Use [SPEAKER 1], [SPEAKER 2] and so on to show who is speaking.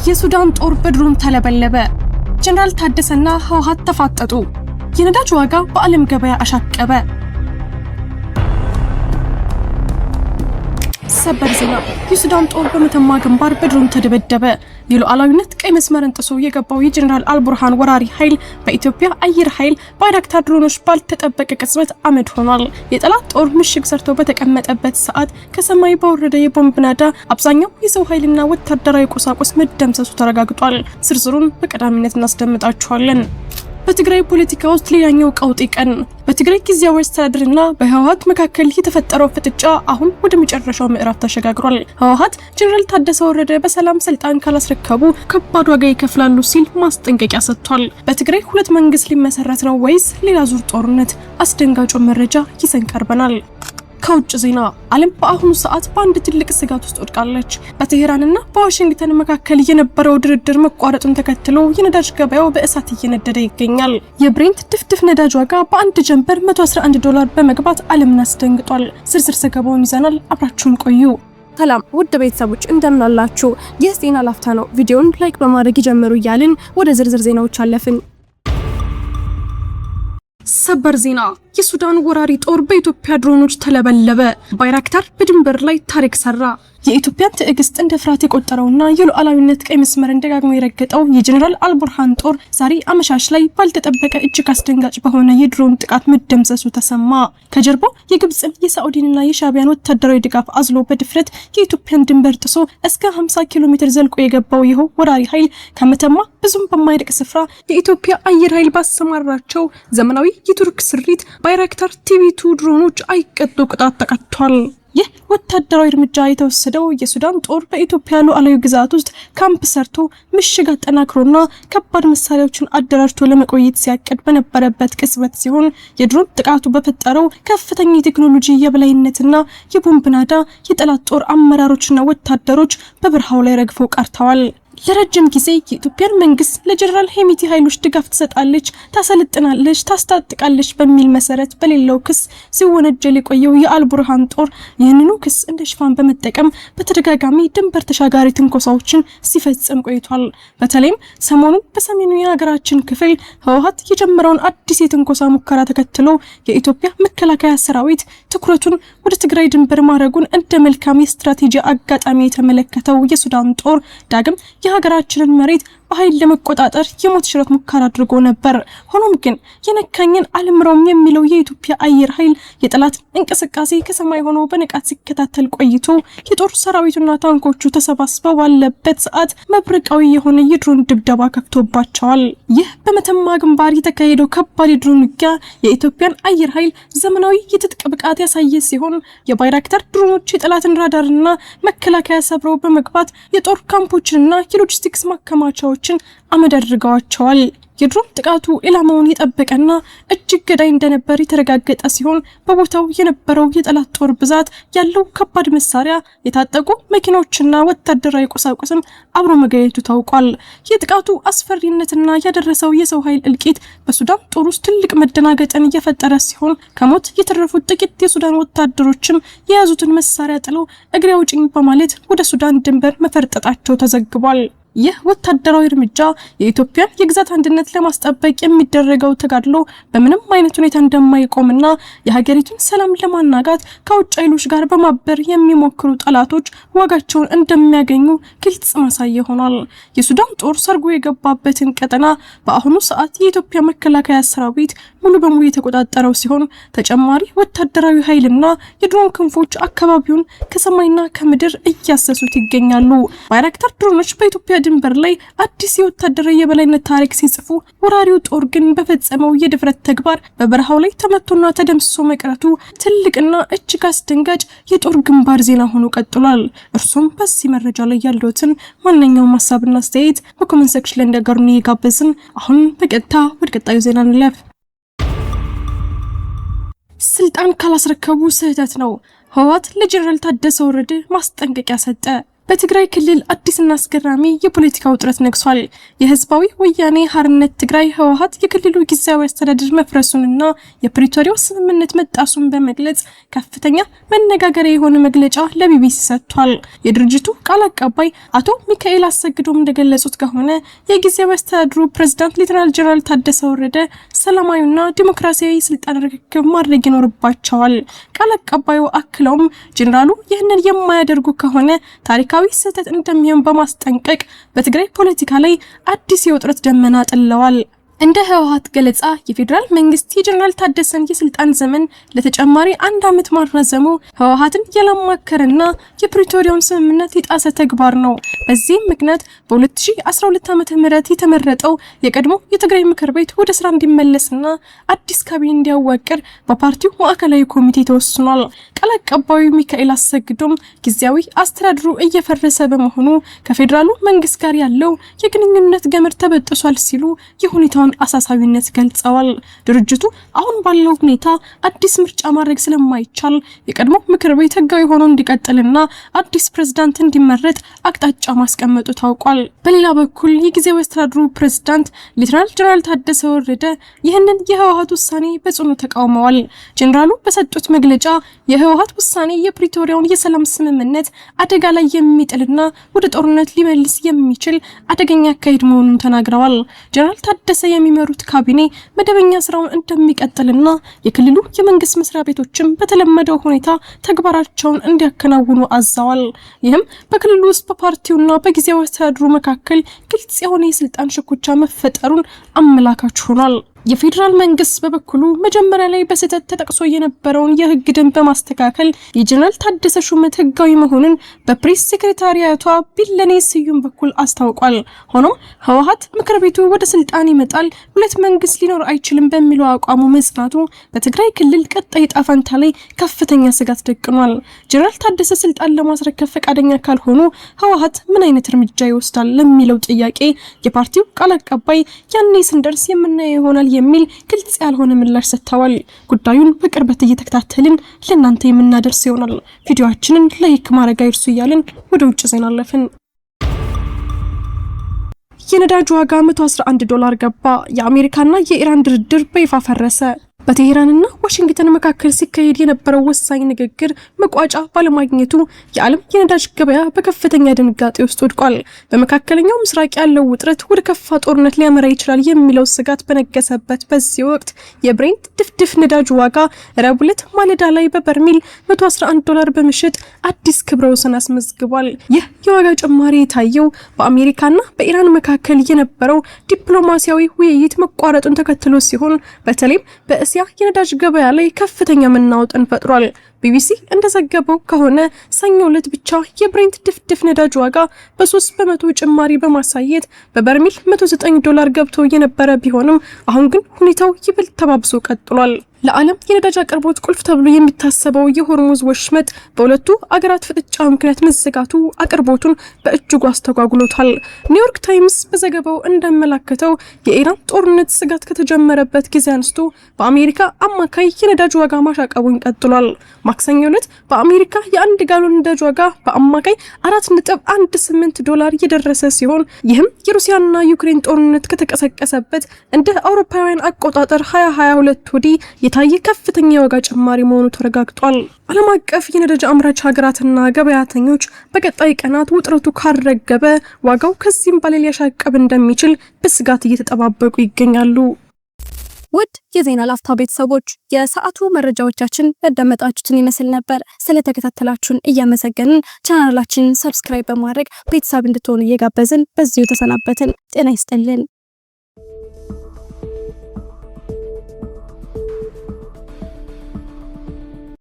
[SPEAKER 1] የሱዳን ጦር በድሮን ተለበለበ። ጀነራል ታደሰና ህወሓት ተፋጠጡ። የነዳጅ ዋጋ በዓለም ገበያ አሻቀበ። ሰበር ዜና። የሱዳን ጦር በመተማ ግንባር በድሮን ተደበደበ። የሉዓላዊነት ቀይ መስመርን ጥሶ የገባው የጀነራል አልቡርሃን ወራሪ ኃይል በኢትዮጵያ አየር ኃይል ባይራክታር ድሮኖች ባልተጠበቀ ቅጽበት አመድ ሆኗል። የጠላት ጦር ምሽግ ሰርቶ በተቀመጠበት ሰዓት ከሰማይ በወረደ የቦምብ ናዳ አብዛኛው የሰው ኃይልና ወታደራዊ ቁሳቁስ መደምሰሱ ተረጋግጧል። ዝርዝሩን በቀዳሚነት እናስደምጣችኋለን። በትግራይ ፖለቲካ ውስጥ ሌላኛው ቀውጢ ቀን። በትግራይ ጊዜያዊ አስተዳደርና በህወሓት መካከል የተፈጠረው ፍጥጫ አሁን ወደ መጨረሻው ምዕራፍ ተሸጋግሯል። ህወሓት ጀነራል ታደሰ ወረደ በሰላም ስልጣን ካላስረከቡ ከባድ ዋጋ ይከፍላሉ ሲል ማስጠንቀቂያ ሰጥቷል። በትግራይ ሁለት መንግስት ሊመሰረት ነው ወይስ ሌላ ዙር ጦርነት? አስደንጋጭ መረጃ ይዘን ቀርበናል። ከውጭ ዜና። ዓለም በአሁኑ ሰዓት በአንድ ትልቅ ስጋት ውስጥ ወድቃለች። በቴሄራንና በዋሽንግተን መካከል የነበረው ድርድር መቋረጡን ተከትሎ የነዳጅ ገበያው በእሳት እየነደደ ይገኛል። የብሬንት ድፍድፍ ነዳጅ ዋጋ በአንድ ጀንበር $111 በመግባት ዓለምን አስደንግጧል። ዝርዝር ዘገባውን ይዘናል። አብራችሁን ቆዩ። ሰላም ውድ ቤተሰቦች እንደምን አላችሁ? ይህ ዜና ላፍታ ነው። ቪዲዮውን ላይክ በማድረግ ይጀምሩ እያልን ወደ ዝርዝር ዜናዎች አለፍን። ሰበር ዜና። የሱዳን ወራሪ ጦር በኢትዮጵያ ድሮኖች ተለበለበ። ባይራክታር በድንበር ላይ ታሪክ ሰራ። የኢትዮጵያን ትዕግስት እንደ ፍርሃት የቆጠረውና የሉዓላዊነት ቀይ መስመርን ደጋግሞ የረገጠው የጀነራል አልቡርሃን ጦር ዛሬ አመሻሽ ላይ ባልተጠበቀ እጅግ አስደንጋጭ በሆነ የድሮን ጥቃት መደምሰሱ ተሰማ። ከጀርባው የግብጽን የሳዑዲንና የሻቢያን ወታደራዊ ድጋፍ አዝሎ በድፍረት የኢትዮጵያን ድንበር ጥሶ እስከ 50 ኪሎ ሜትር ዘልቆ የገባው ይኸው ወራሪ ኃይል ከመተማ ብዙም በማይርቅ ስፍራ የኢትዮጵያ አየር ኃይል ባሰማራቸው ዘመናዊ የቱርክ ስሪት ባይራክታር ቲቪ2 ድሮኖች አይቀጡ ቅጣት ተቀጥቷል። ይህ ወታደራዊ እርምጃ የተወሰደው የሱዳን ጦር በኢትዮጵያ ሉዓላዊ ግዛት ውስጥ ካምፕ ሰርቶ ምሽግ አጠናክሮና ከባድ መሳሪያዎችን አደራጅቶ ለመቆየት ሲያቅድ በነበረበት ቅጽበት ሲሆን የድሮን ጥቃቱ በፈጠረው ከፍተኛ የቴክኖሎጂ የበላይነትና የቦምብ ናዳ የጠላት ጦር አመራሮችና ወታደሮች በበረሃው ላይ ረግፈው ቀርተዋል። ለረጅም ጊዜ የኢትዮጵያን መንግስት ለጀነራል ሄሚቲ ኃይሎች ድጋፍ ትሰጣለች፣ ታሰልጥናለች፣ ታስታጥቃለች በሚል መሰረት በሌለው ክስ ሲወነጀል የቆየው የአልቡርሃን ጦር ይህንኑ ክስ እንደ ሽፋን በመጠቀም በተደጋጋሚ ድንበር ተሻጋሪ ትንኮሳዎችን ሲፈጽም ቆይቷል። በተለይም ሰሞኑን በሰሜኑ የሀገራችን ክፍል ህወሓት የጀመረውን አዲስ የትንኮሳ ሙከራ ተከትሎ የኢትዮጵያ መከላከያ ሰራዊት ትኩረቱን ወደ ትግራይ ድንበር ማድረጉን እንደ መልካም የስትራቴጂ አጋጣሚ የተመለከተው የሱዳን ጦር ዳግም የሀገራችንን መሬት በኃይል ለመቆጣጠር የሞት ሽረት ሙከራ አድርጎ ነበር። ሆኖም ግን የነካኝን አልምረውም የሚለው የኢትዮጵያ አየር ኃይል የጠላት እንቅስቃሴ ከሰማይ ሆኖ በንቃት ሲከታተል ቆይቶ የጦር ሰራዊቱና ታንኮቹ ተሰባስበው ባለበት ሰዓት መብረቃዊ የሆነ የድሮን ድብደባ ከፍቶባቸዋል። ይህ በመተማ ግንባር የተካሄደው ከባድ የድሮን ውጊያ የኢትዮጵያን አየር ኃይል ዘመናዊ የትጥቅ ብቃት ያሳየ ሲሆን የባይራክታር ድሮኖች የጠላትን ራዳርና መከላከያ ሰብረው በመግባት የጦር ካምፖችንና የሎጂስቲክስ ማከማቻዎች አመድ አድርገዋቸዋል። የድሮን ጥቃቱ ኢላማውን የጠበቀና እጅግ ገዳይ እንደነበር የተረጋገጠ ሲሆን በቦታው የነበረው የጠላት ጦር ብዛት ያለው ከባድ መሳሪያ፣ የታጠቁ መኪናዎችና ወታደራዊ ቁሳቁስም አብሮ መገኘቱ ታውቋል። የጥቃቱ አስፈሪነትና ያደረሰው የሰው ኃይል እልቂት በሱዳን ጦር ውስጥ ትልቅ መደናገጥን እየፈጠረ ሲሆን ከሞት የተረፉት ጥቂት የሱዳን ወታደሮችም የያዙትን መሳሪያ ጥለው እግሬ አውጭኝ በማለት ወደ ሱዳን ድንበር መፈርጠጣቸው ተዘግቧል። ይህ ወታደራዊ እርምጃ የኢትዮጵያን የግዛት አንድነት ለማስጠበቅ የሚደረገው ተጋድሎ በምንም አይነት ሁኔታ እንደማይቆምና የሀገሪቱን ሰላም ለማናጋት ከውጭ ኃይሎች ጋር በማበር የሚሞክሩ ጠላቶች ዋጋቸውን እንደሚያገኙ ግልጽ ማሳያ ሆኗል። የሱዳን ጦር ሰርጎ የገባበትን ቀጠና በአሁኑ ሰዓት የኢትዮጵያ መከላከያ ሰራዊት ሙሉ በሙሉ የተቆጣጠረው ሲሆን ተጨማሪ ወታደራዊ ኃይልና የድሮን ክንፎች አካባቢውን ከሰማይና ከምድር እያሰሱት ይገኛሉ። ባይራክታር ድሮኖች በኢትዮጵያ ድንበር ላይ አዲስ የወታደራዊ የበላይነት ታሪክ ሲጽፉ፣ ወራሪው ጦር ግን በፈጸመው የድፍረት ተግባር በበረሃው ላይ ተመቶና ተደምስሶ መቅረቱ ትልቅና እጅግ አስደንጋጭ የጦር ግንባር ዜና ሆኖ ቀጥሏል። እርሱም በዚህ መረጃ ላይ ያለውትን ማንኛውም ሀሳብና አስተያየት በኮሜንት ሴክሽን ላይ እንዲያጋሩን እየጋበዝን አሁን በቀጥታ ወደ ቀጣዩ ዜና እንለፍ። ስልጣን ካላስረከቡ ስህተት ነው። ህወሓት ለጀነራል ታደሰ ወረደ ማስጠንቀቂያ ሰጠ። በትግራይ ክልል አዲስና አስገራሚ የፖለቲካ ውጥረት ነግሷል። የህዝባዊ ወያኔ ሓርነት ትግራይ ህወሓት የክልሉ ጊዜያዊ አስተዳደር መፍረሱንና የፕሪቶሪያው ስምምነት መጣሱን በመግለጽ ከፍተኛ መነጋገሪያ የሆነ መግለጫ ለቢቢሲ ሰጥቷል። የድርጅቱ ቃል አቀባይ አቶ ሚካኤል አሰግዶም እንደገለጹት ከሆነ የጊዜያዊ አስተዳደሩ ፕሬዝዳንት ሌተናል ጀነራል ታደሰ ወረደ ሰላማዊና ዲሞክራሲያዊ ስልጣን ርክክብ ማድረግ ይኖርባቸዋል። ቃል አቀባዩ አክለውም ጀነራሉ ይህንን የማያደርጉ ከሆነ ታሪካዊ ስህተት እንደሚሆን በማስጠንቀቅ በትግራይ ፖለቲካ ላይ አዲስ የውጥረት ደመና ጥለዋል። እንደ ህወሓት ገለጻ የፌዴራል መንግስት የጀነራል ታደሰን የስልጣን ዘመን ለተጨማሪ 1 ዓመት ማራዘሙ ህወሓትን ያላማከረና የፕሪቶሪያውን ስምምነት የጣሰ ተግባር ነው። በዚህም ምክንያት በ2012 ዓ.ም የተመረጠው የቀድሞ የትግራይ ምክር ቤት ወደ ስራ እንዲመለስና አዲስ ካቢኔ እንዲያዋቅር በፓርቲው ማዕከላዊ ኮሚቴ ተወስኗል። ቃል አቀባዩ ሚካኤል አሰግዶም ጊዜያዊ አስተዳደሩ እየፈረሰ በመሆኑ ከፌዴራሉ መንግስት ጋር ያለው የግንኙነት ገመድ ተበጥሷል ሲሉ የሁኔታውን አሳሳቢነት ገልጸዋል። ድርጅቱ አሁን ባለው ሁኔታ አዲስ ምርጫ ማድረግ ስለማይቻል የቀድሞ ምክር ቤት ህጋዊ ሆኖ እንዲቀጥልና አዲስ ፕሬዝዳንት እንዲመረጥ አቅጣጫ ማስቀመጡ ታውቋል። በሌላ በኩል የጊዜያዊ አስተዳደሩ ፕሬዝዳንት ሌተናል ጀነራል ታደሰ ወረደ ይህንን የህወሓት ውሳኔ በጽኑ ተቃውመዋል። ጀነራሉ በሰጡት መግለጫ የህወሓት ውሳኔ የፕሪቶሪያውን የሰላም ስምምነት አደጋ ላይ የሚጥልና ወደ ጦርነት ሊመልስ የሚችል አደገኛ አካሄድ መሆኑን ተናግረዋል። ጀነራል ታደሰ የሚመሩት ካቢኔ መደበኛ ስራውን እንደሚቀጥልና የክልሉ የመንግስት መስሪያ ቤቶችም በተለመደው ሁኔታ ተግባራቸውን እንዲያከናውኑ አዘዋል። ይህም በክልሉ ውስጥ በፓርቲውና በጊዜያዊ አስተዳደሩ መካከል ግልጽ የሆነ የስልጣን ሽኩቻ መፈጠሩን አመላካች ሆኗል። የፌዴራል መንግስት በበኩሉ መጀመሪያ ላይ በስህተት ተጠቅሶ የነበረውን የህግ ደንብ በማስተካከል የጀነራል ታደሰ ሹመት ህጋዊ መሆኑን በፕሬስ ሴክሬታሪያቷ ቢለኔ ስዩም በኩል አስታውቋል። ሆኖም ህወሓት ምክር ቤቱ ወደ ስልጣን ይመጣል፣ ሁለት መንግስት ሊኖር አይችልም በሚለው አቋሙ መጽናቱ በትግራይ ክልል ቀጣይ ዕጣ ፈንታ ላይ ከፍተኛ ስጋት ደቅኗል። ጀነራል ታደሰ ስልጣን ለማስረከብ ፈቃደኛ ካልሆኑ ህወሓት ምን አይነት እርምጃ ይወስዳል ለሚለው ጥያቄ የፓርቲው ቃል አቀባይ ያኔ ስንደርስ የምናየው ይሆናል የሚል ግልጽ ያልሆነ ምላሽ ሰጥተዋል። ጉዳዩን በቅርበት እየተከታተልን ለእናንተ የምናደርስ ይሆናል። ቪዲዮአችንን ላይክ ማድረግ አይርሱ እያልን ወደ ውጭ ዜና አለፍን። የነዳጅ ዋጋ $111 ገባ። የአሜሪካና የኢራን ድርድር በይፋ ፈረሰ። በቴህራንና ዋሽንግተን መካከል ሲካሄድ የነበረው ወሳኝ ንግግር መቋጫ ባለማግኘቱ የዓለም የነዳጅ ገበያ በከፍተኛ ድንጋጤ ውስጥ ወድቋል። በመካከለኛው ምስራቅ ያለው ውጥረት ወደ ከፋ ጦርነት ሊያመራ ይችላል የሚለው ስጋት በነገሰበት በዚህ ወቅት የብሬንት ድፍድፍ ነዳጅ ዋጋ ረቡዕ ዕለት ማለዳ ላይ በበርሜል $111 በመሸጥ አዲስ ክብረ ወሰን አስመዝግቧል። ይህ የዋጋ ጭማሪ የታየው በአሜሪካና በኢራን መካከል የነበረው ዲፕሎማሲያዊ ውይይት መቋረጡን ተከትሎ ሲሆን በተለይም በእስያ የነዳጅ ገበያ ላይ ከፍተኛ መናወጥን ፈጥሯል። ቢቢሲ እንደዘገበው ከሆነ ሰኞ ዕለት ብቻ የብሬንት ድፍድፍ ነዳጅ ዋጋ በ3% ጭማሪ በማሳየት በበርሜል $109 ገብቶ የነበረ ቢሆንም አሁን ግን ሁኔታው ይበልጥ ተባብሶ ቀጥሏል። ለዓለም የነዳጅ አቅርቦት ቁልፍ ተብሎ የሚታሰበው የሆርሙዝ ወሽመጥ በሁለቱ አገራት ፍጥጫ ምክንያት መዘጋቱ አቅርቦቱን በእጅጉ አስተጓጉሎታል። ኒውዮርክ ታይምስ በዘገባው እንደመላከተው የኢራን ጦርነት ስጋት ከተጀመረበት ጊዜ አንስቶ በአሜሪካ አማካይ የነዳጅ ዋጋ ማሻቀቡን ቀጥሏል። ማክሰኞ ዕለት በአሜሪካ የ1 ጋሎን ነዳጅ ዋጋ በአማካይ $4.18 የደረሰ ሲሆን ይህም የሩሲያና ዩክሬን ጦርነት ከተቀሰቀሰበት እንደ አውሮፓውያን አቆጣጠር 2022 ወዲህ የታየ ከፍተኛ የዋጋ ጭማሪ መሆኑ ተረጋግጧል። ዓለም አቀፍ የነዳጅ አምራች ሀገራትና ገበያተኞች በቀጣይ ቀናት ውጥረቱ ካረገበ ዋጋው ከዚህም በላይ ሊያሻቅብ እንደሚችል በስጋት እየተጠባበቁ ይገኛሉ።
[SPEAKER 2] ውድ የዜና ላፍታ ቤተሰቦች የሰዓቱ መረጃዎቻችን ያዳመጣችሁትን ይመስል ነበር። ስለተከታተላችሁን እያመሰገንን ቻናላችንን ሰብስክራይብ በማድረግ ቤተሰብ እንድትሆኑ እየጋበዝን በዚሁ ተሰናበትን። ጤና ይስጥልን።